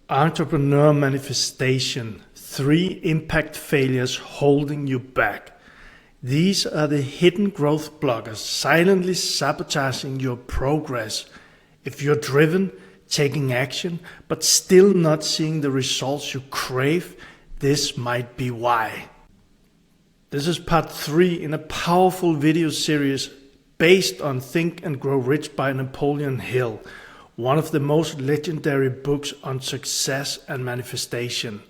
Entrepreneur manifestation, 3 impact failures holding you back. These are the hidden growth blockers silently sabotaging your progress. If you're driven, taking action, but still not seeing the results you crave, this might be why. This is part 3 in a powerful video series based on Think and Grow Rich by Napoleon Hill, one of the most legendary books on success and manifestation.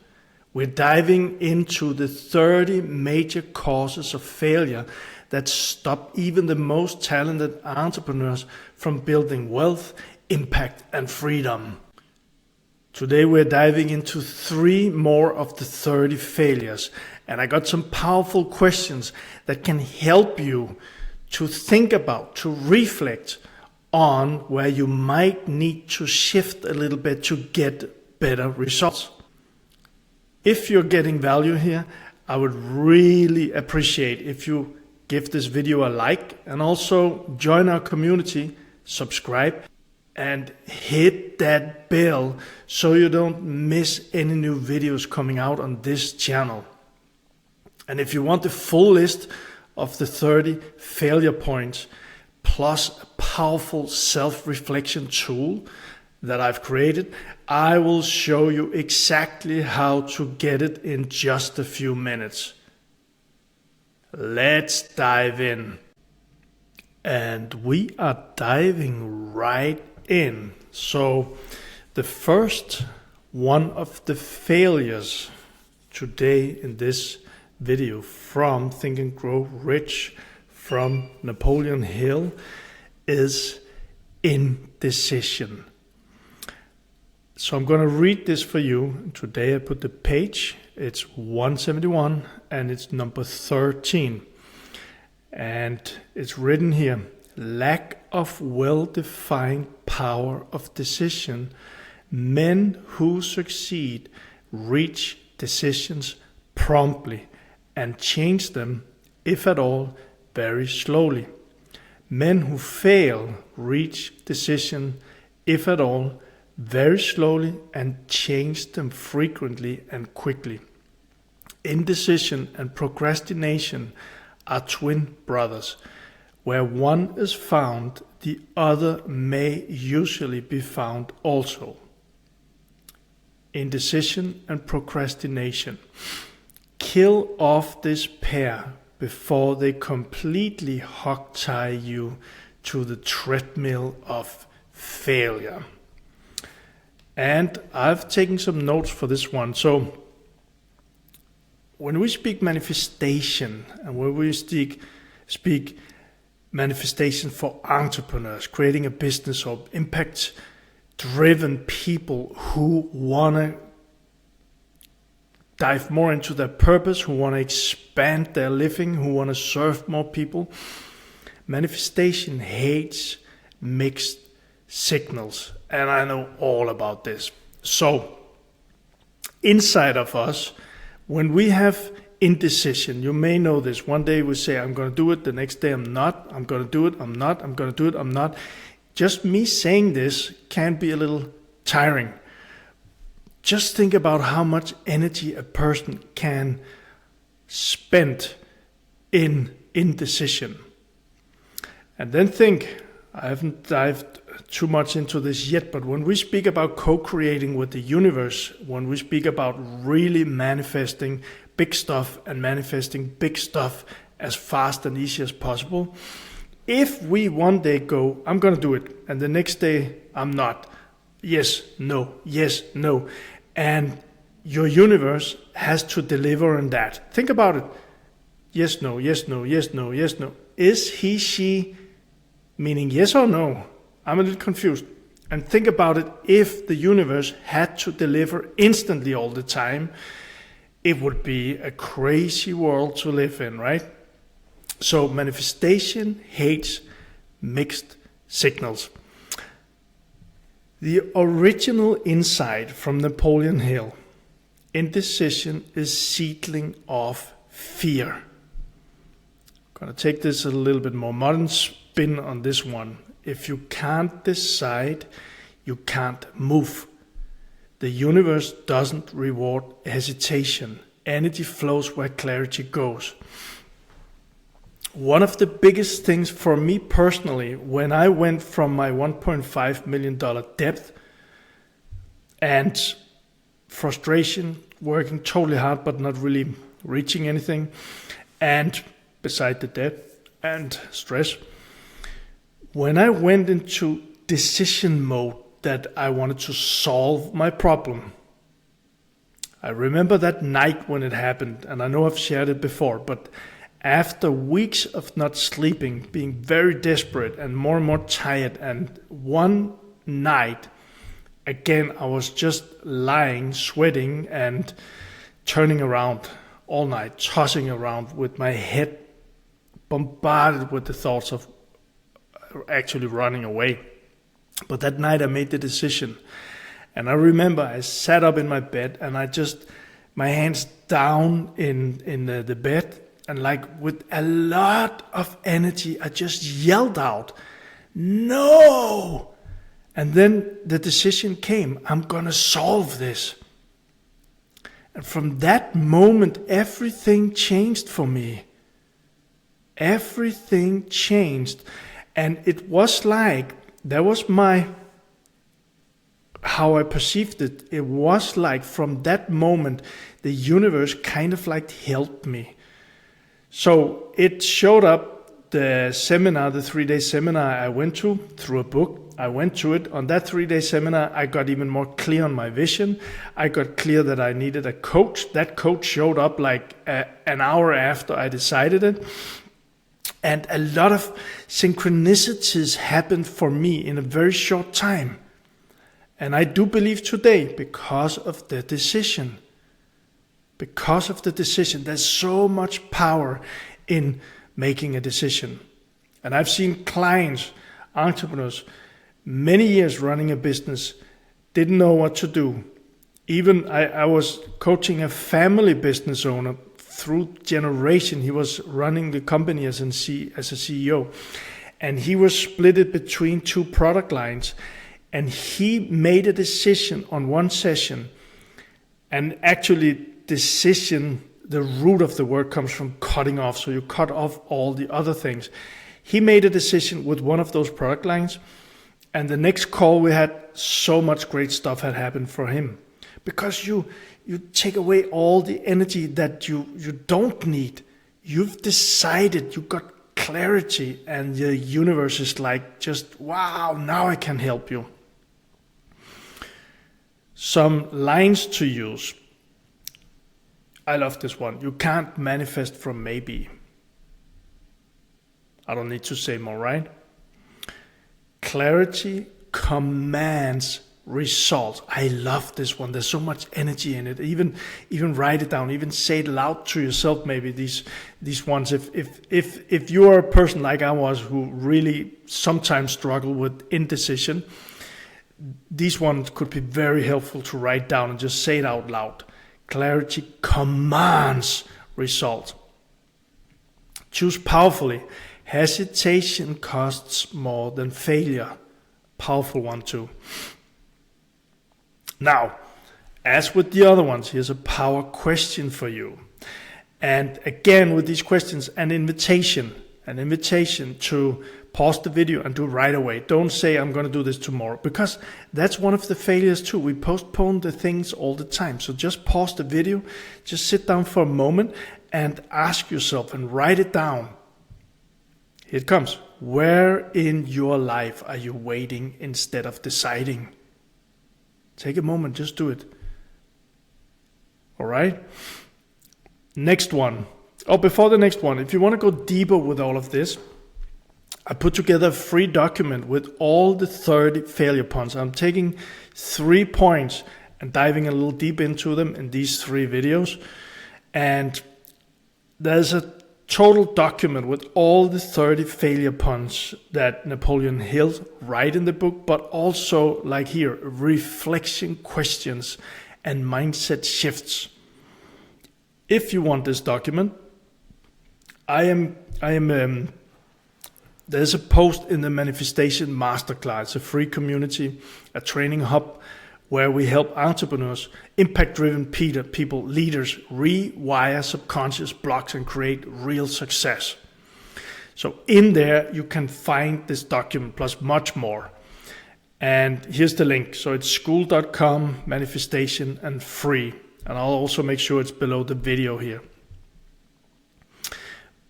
We're diving into the 30 major causes of failure that stop even the most talented entrepreneurs from building wealth, impact, and freedom. Today we're diving into 3 more of the 30 failures, and I got some powerful questions that can help you to think about, to reflect on where you might need to shift a little bit to get better results. If you're getting value here, I would really appreciate if you give this video a like and also join our community, subscribe, and hit that bell so you don't miss any new videos coming out on this channel. And if you want the full list of the 30 failure points, plus a powerful self-reflection tool that I've created, I will show you exactly how to get it in just a few minutes. Let's dive in. And we are diving right in. So the first one of the failures today in this video from Think and Grow Rich from Napoleon Hill is indecision. So I'm going to read this for you. Today I put the page, it's 171 and it's number 13. And it's written here, lack of well-defined power of decision. Men who succeed reach decisions promptly and change them, if at all, very slowly. Men who fail reach decision, if at all, very slowly and change them frequently and quickly. Indecision and procrastination are twin brothers. Where one is found, the other may usually be found also. Indecision and procrastination. Kill off this pair before they completely hogtie you to the treadmill of failure. And I've taken some notes for this one. So when we speak manifestation and when we speak manifestation for entrepreneurs, creating a business or impact-driven people who want to dive more into their purpose, who want to expand their living, who want to serve more people. Manifestation hates mixed signals, and I know all about this. So, inside of us, when we have indecision, you may know this. One day we say, I'm going to do it. The next day I'm not. I'm going to do it. I'm not. I'm going to do it. I'm not. Just me saying this can be a little tiring. Just think about how much energy a person can spend in indecision. And then think, I haven't dived too much into this yet, but when we speak about co-creating with the universe, when we speak about really manifesting big stuff and manifesting big stuff as fast and easy as possible, if we one day go, I'm going to do it, and the next day I'm not, yes, no, and your universe has to deliver on that. Think about it. Yes, no, yes, no, yes, no, yes, no. Is he, she meaning yes or no? I'm a little confused. And think about it, if the universe had to deliver instantly all the time, it would be a crazy world to live in, right? So manifestation hates mixed signals. The original insight from Napoleon Hill, indecision is settling of fear. I'm going to take this a little bit more modern spin on this one. If you can't decide, you can't move. The universe doesn't reward hesitation. Energy flows where clarity goes. One of the biggest things for me personally, when I went from my $1.5 million debt and frustration, working totally hard but not really reaching anything, and beside the debt and stress, when I went into decision mode that I wanted to solve my problem, I remember that night when it happened, and I know I've shared it before, but after weeks of not sleeping, being very desperate and more tired, and one night, again, I was just lying, sweating, and turning around all night, tossing around with my head bombarded with the thoughts of actually running away. But that night I made the decision. And I remember I sat up in my bed and I just, my hands down in the bed, and like with a lot of energy, I just yelled out, "No!" And then the decision came, I'm gonna solve this. And from that moment, everything changed for me. Everything changed. And it was like, that was how I perceived it. It was like from that moment, the universe kind of like helped me. So it showed up, the seminar, the 3-day seminar I went to through a book. I went to it. On that 3-day seminar, I got even more clear on my vision. I got clear that I needed a coach. That coach showed up like an hour after I decided it. And a lot of synchronicities happened for me in a very short time. And I do believe today, because of the decision, there's so much power in making a decision. And I've seen clients, entrepreneurs, many years running a business, didn't know what to do. Even I was coaching a family business owner through generation. He was running the company as a CEO. And he was split between 2 product lines. And he made a decision on one session. And actually, decision, the root of the word comes from cutting off. So you cut off all the other things. He made a decision with one of those product lines. And the next call we had, so much great stuff had happened for him. Because you take away all the energy that you don't need. You've decided, you got clarity, and the universe is like, just, wow, now I can help you. Some lines to use. I love this one. You can't manifest from maybe. I don't need to say more, right? Clarity commands results. I love this one. There's so much energy in it. Even write it down. Even say it loud to yourself. Maybe these ones. If you are a person like I was, who really sometimes struggle with indecision, these ones could be very helpful to write down and just say it out loud. Clarity commands results. Choose powerfully. Hesitation costs more than failure. Powerful one too. Now, as with the other ones, here's a power question for you. And again, with these questions, an invitation to pause the video and do it right away. Don't say, I'm going to do this tomorrow, because that's one of the failures too. We postpone the things all the time. So just pause the video, just sit down for a moment and ask yourself and write it down. Here it comes. Where in your life are you waiting instead of deciding? Take a moment, just do it. All right? Next one. Oh, before the next one, if you want to go deeper with all of this, I put together a free document with all the 30 failure points. I'm taking 3 points and diving a little deep into them in these 3 videos. And there's a total document with all the 30 failure points that Napoleon Hill write in the book, but also, like here, reflection questions and mindset shifts. If you want this document, there's a post in the Manifestation Masterclass, a free community, a training hub where we help entrepreneurs, impact-driven people, leaders, rewire subconscious blocks and create real success. So in there, you can find this document plus much more. And here's the link. So it's school.com, manifestation, and free. And I'll also make sure it's below the video here.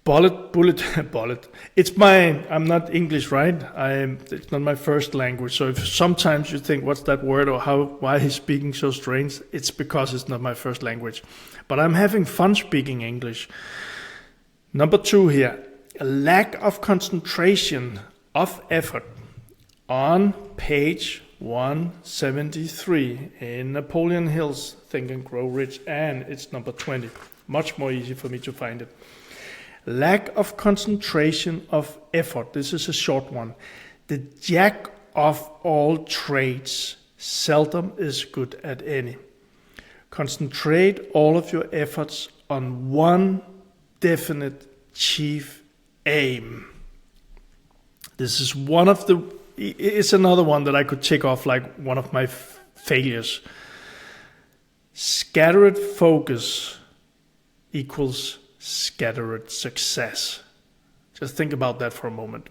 Bullet. I'm not English, right? It's not my first language. So if sometimes you think, what's that word, or why he's speaking so strange? It's because it's not my first language. But I'm having fun speaking English. Number 2 here, a lack of concentration of effort on page 173 in Napoleon Hill's Think and Grow Rich, and it's number 20. Much more easy for me to find it. Lack of concentration of effort. This is a short one. The jack of all trades seldom is good at any. Concentrate all of your efforts on one definite chief aim. This is it's another one that I could tick off like one of my failures. Scattered focus equals scattered success. Just think about that for a moment.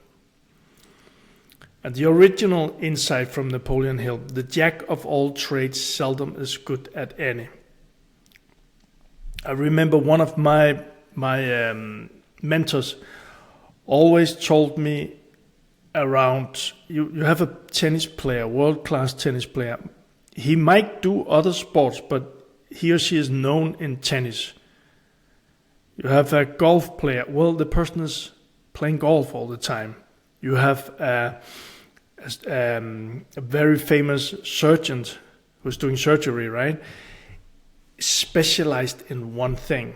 And the original insight from Napoleon Hill, the jack of all trades seldom is good at any. I remember one of my mentors always told me around, you have a tennis player, world-class tennis player. He might do other sports, but he or she is known in tennis. You have a golf player. Well, the person is playing golf all the time. You have a very famous surgeon who's doing surgery, right? Specialized in one thing.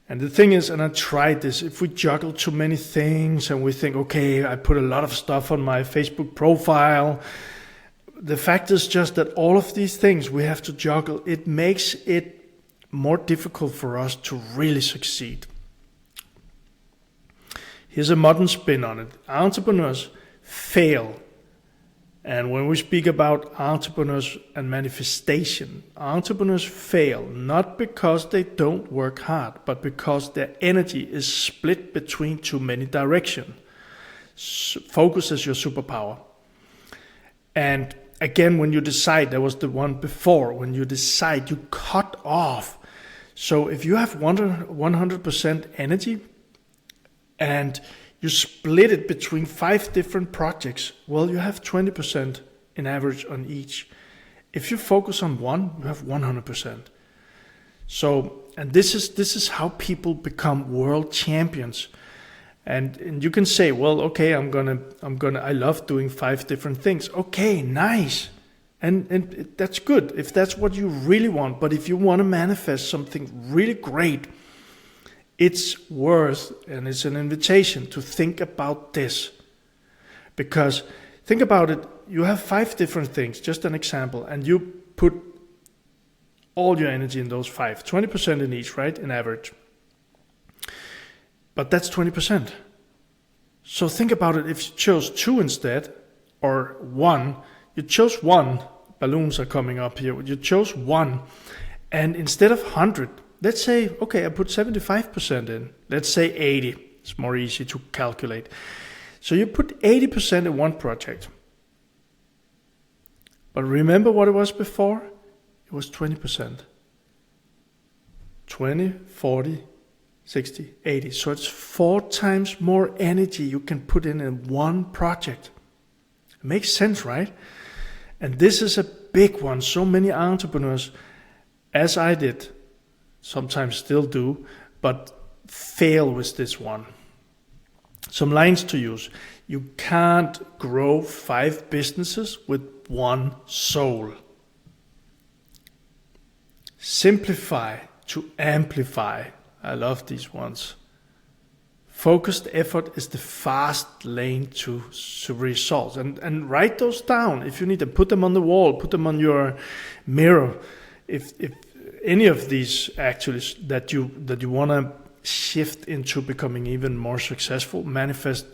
And the thing is, and I tried this, if we juggle too many things and we think, okay, I put a lot of stuff on my Facebook profile, the fact is just that all of these things we have to juggle, it makes it more difficult for us to really succeed. Here's a modern spin on it. Entrepreneurs fail. And when we speak about entrepreneurs and manifestation, entrepreneurs fail not because they don't work hard, but because their energy is split between too many directions. Focus is your superpower. And again, when you decide, there was the one before, when you decide, you cut off. So if you have 100% energy and you split it between 5 different projects, well, you have 20% in average on each. If you focus on one, you have 100%. So, and this is how people become world champions. And you can say, well, okay, I love doing 5 different things. Okay, nice. And that's good if that's what you really want. But if you want to manifest something really great, it's worth, and it's an invitation to think about this. Because think about it, you have 5 different things, just an example, and you put all your energy in those 5, 20% in each, right, in average. But that's 20%. So think about it, if you chose 2 instead, or 1, you chose 1, balloons are coming up here, you chose 1, and instead of 100, let's say, okay, I put 75% in, let's say 80, it's more easy to calculate. So you put 80% in one project. But remember what it was before? It was 20%. 20, 40, 60, 80. So it's 4 times more energy you can put in one project. It makes sense, right? And this is a big one. So many entrepreneurs, as I did, sometimes still do, but fail with this one. Some lines to use. You can't grow 5 businesses with 1 soul. Simplify to amplify. I love these ones. Focused effort is the fast lane to results. And write those down if you need them. Put them on the wall. Put them on your mirror. If any of these actually that you want to shift into becoming even more successful, manifest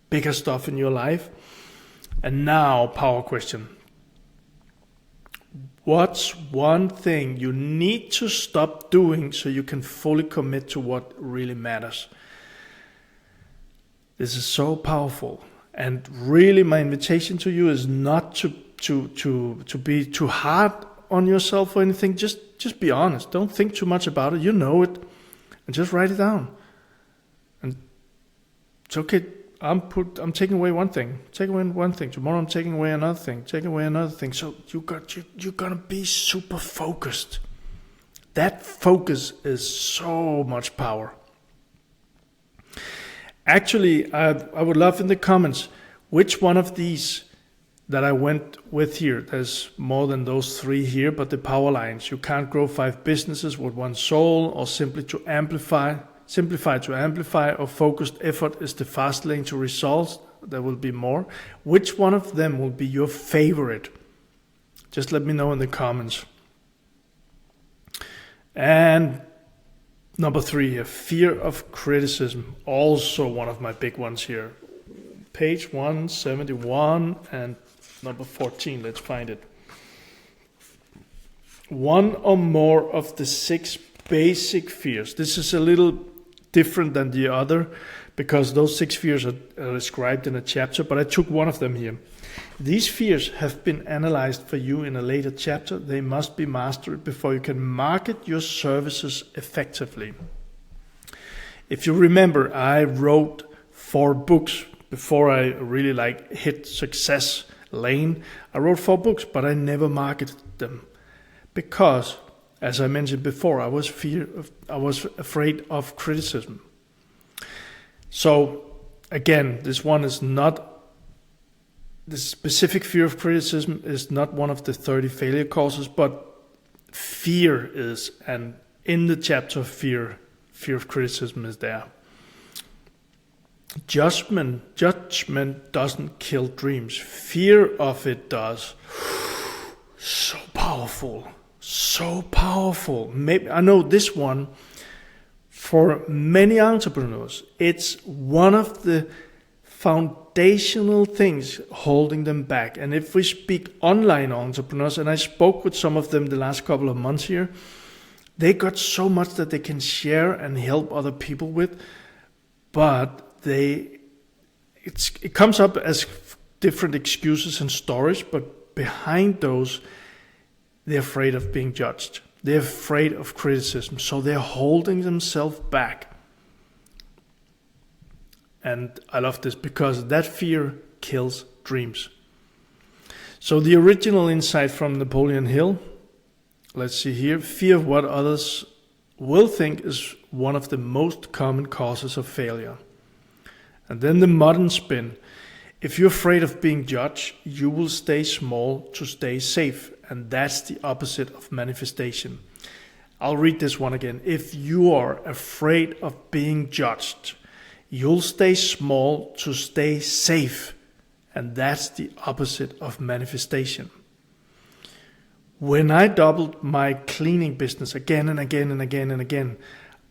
bigger stuff in your life. And now, power question. What's one thing you need to stop doing so you can fully commit to what really matters? This is so powerful. And really my invitation to you is not to be too hard on yourself or anything. Just be honest. Don't think too much about it. You know it. And just write it down. And it's okay. I'm taking away one thing. Taking away one thing. Tomorrow I'm taking away another thing. Taking away another thing. So you're gonna be super focused. That focus is so much power. Actually, I would love in the comments which one of these that I went with here. There's more than those 3 here, but the power lines. You can't grow 5 businesses with one soul, or simplify to amplify, or focused effort is the fast lane to results. There will be more. Which one of them will be your favorite? Just let me know in the comments. And number 3 here, fear of criticism. Also one of my big ones here. Page 171 and number 14. Let's find it. One or more of the 6 basic fears. This is a little different than the other because those 6 fears are described in a chapter, but I took one of them here. These fears have been analyzed for you in a later chapter. They must be mastered before you can market your services effectively. If you remember, I wrote 4 books before I really hit success lane. I wrote 4 books, but I never marketed them because, as I mentioned before, I was afraid of criticism. So again, this specific fear of criticism is not one of the 30 failure causes, but fear is, and in the chapter of fear of criticism is there. Judgment doesn't kill dreams. Fear of it does. So powerful. So powerful. Maybe I know this one, for many entrepreneurs, it's one of the foundational things holding them back. And if we speak online entrepreneurs, and I spoke with some of them the last couple of months here, they got so much that they can share and help other people with, but it comes up as different excuses and stories, but behind those, they're afraid of being judged. They're afraid of criticism, so they're holding themselves back. And I love this because that fear kills dreams. So the original insight from Napoleon Hill, let's see here, fear of what others will think is one of the most common causes of failure. And then the modern spin, if you're afraid of being judged, you will stay small to stay safe. And that's the opposite of manifestation. I'll read this one again. If you are afraid of being judged, you'll stay small to stay safe. And that's the opposite of manifestation. When I doubled my cleaning business again and again and again and again,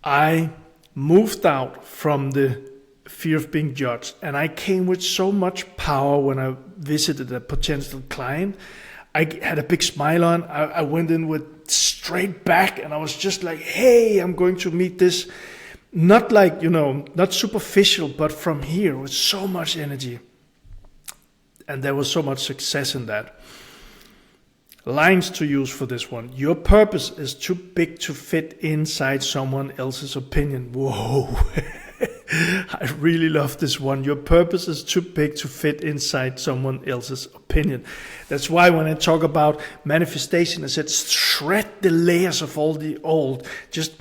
I moved out from the fear of being judged. And I came with so much power when I visited a potential client. I had a big smile on. I went in with straight back and I was just like, hey, I'm going to meet this. Not like, not superficial, but from here with so much energy. And there was so much success in that. Lines to use for this one. Your purpose is too big to fit inside someone else's opinion. Whoa. I really love this one. Your purpose is too big to fit inside someone else's opinion. That's why when I talk about manifestation, I said shred the layers of all the old. Just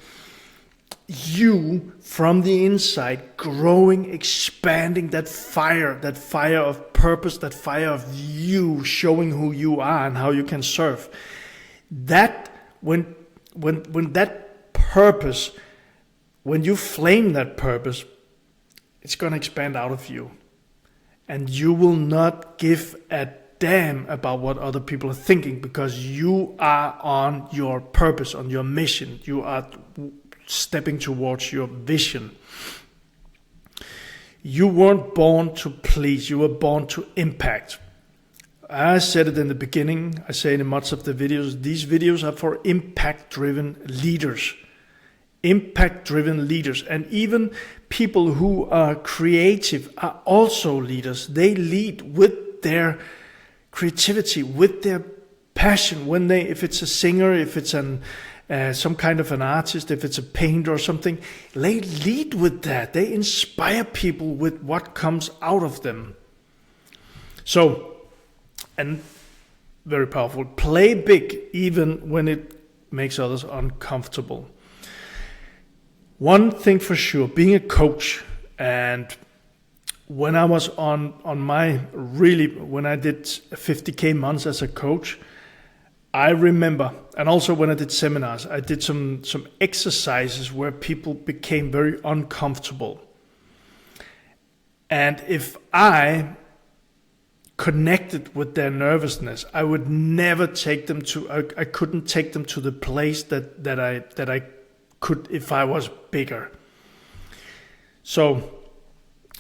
you from the inside, growing, expanding that fire of purpose, that fire of you showing who you are and how you can serve. That when that purpose, when you flame that purpose, it's going to expand out of you. And you will not give a damn about what other people are thinking because you are on your purpose, on your mission. You are stepping towards your vision. You weren't born to please. You were born to impact. I said it in the beginning, I say it in much of the videos, these videos are for impact-driven leaders. Impact-driven leaders, and even people who are creative are also leaders. They lead with their creativity, with their passion. When they, if it's a singer, if it's some kind of an artist, if it's a painter or something, they lead with that. They inspire people with what comes out of them. So, and very powerful, play big even when it makes others uncomfortable. One thing for sure, being a coach, and when I was on my when I did 50K months as a coach, I remember, and also when I did seminars, I did some exercises where people became very uncomfortable. And if I connected with their nervousness, I would never take them to, I couldn't take them to the place that I could if I was bigger. So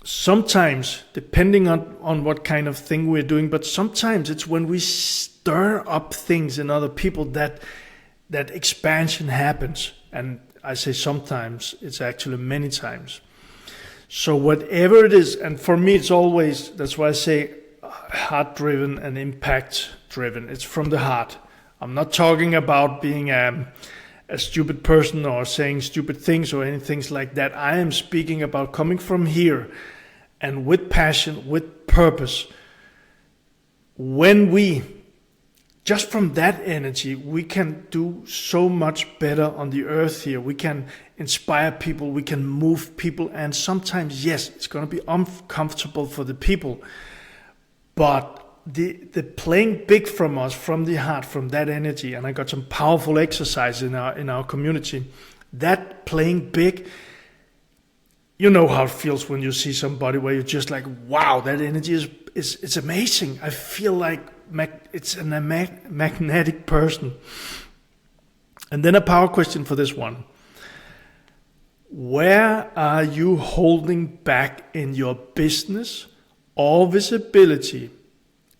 sometimes, depending on what kind of thing we're doing, but sometimes it's when we stir up things in other people that expansion happens. And I say sometimes, it's actually many times. So whatever it is, and for me it's always, that's why I say heart-driven and impact-driven. It's from the heart. I'm not talking about being a stupid person or saying stupid things or anything like that. I am speaking about coming from here and with passion, with purpose. When we, just from that energy, we can do so much better on the earth here. We can inspire people, we can move people, and sometimes, yes, it's going to be uncomfortable for the people, but the playing big from us, from the heart, from that energy, and I got some powerful exercise in our community. That playing big, you know how it feels when you see somebody where you're just like, wow, that energy is amazing. I feel like it's a magnetic person. And then a power question for this one. Where are you holding back in your business or visibility?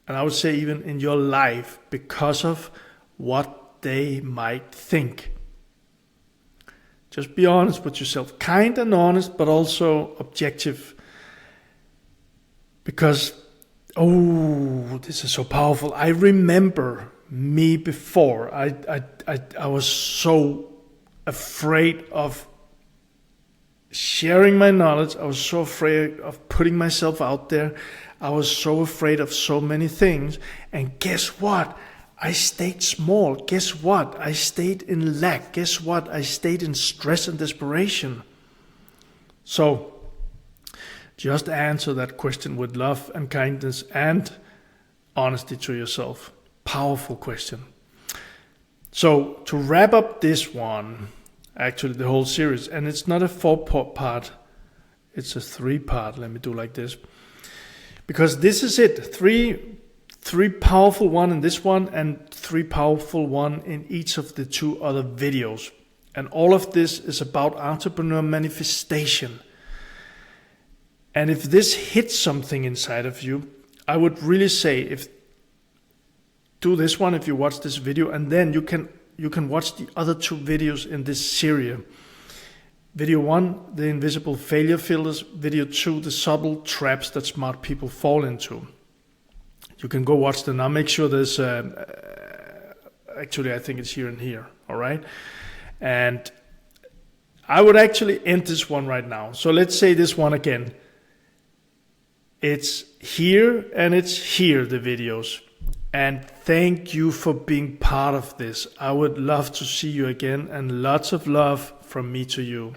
And I would say even in your life, because of what they might think. Just be honest with yourself. Kind and honest, but also objective. Because, oh, this is so powerful. I remember me before. I was so afraid of sharing my knowledge. I was so afraid of putting myself out there. I was so afraid of so many things. And guess what? I stayed small. Guess what? I stayed in lack. Guess what? I stayed in stress and desperation. So, just answer that question with love and kindness and honesty to yourself. Powerful question. So, to wrap up this one, actually the whole series, and it's not a 4-part, it's a 3-part. Let me do like this. Because this is it. Three powerful one in this one and 3 powerful one in each of the 2 other videos. And all of this is about entrepreneur manifestation. And if this hits something inside of you, I would really say do this one if you watch this video, and then you can watch the other 2 videos in this series. Video 1, the invisible failure filters. Video 2, the subtle traps that smart people fall into. You can go watch them now. Make sure there's, actually I think it's here and here, all right? And I would actually end this one right now. So let's say this one again. It's here and it's here, the videos. And thank you for being part of this. I would love to see you again, and lots of love from me to you.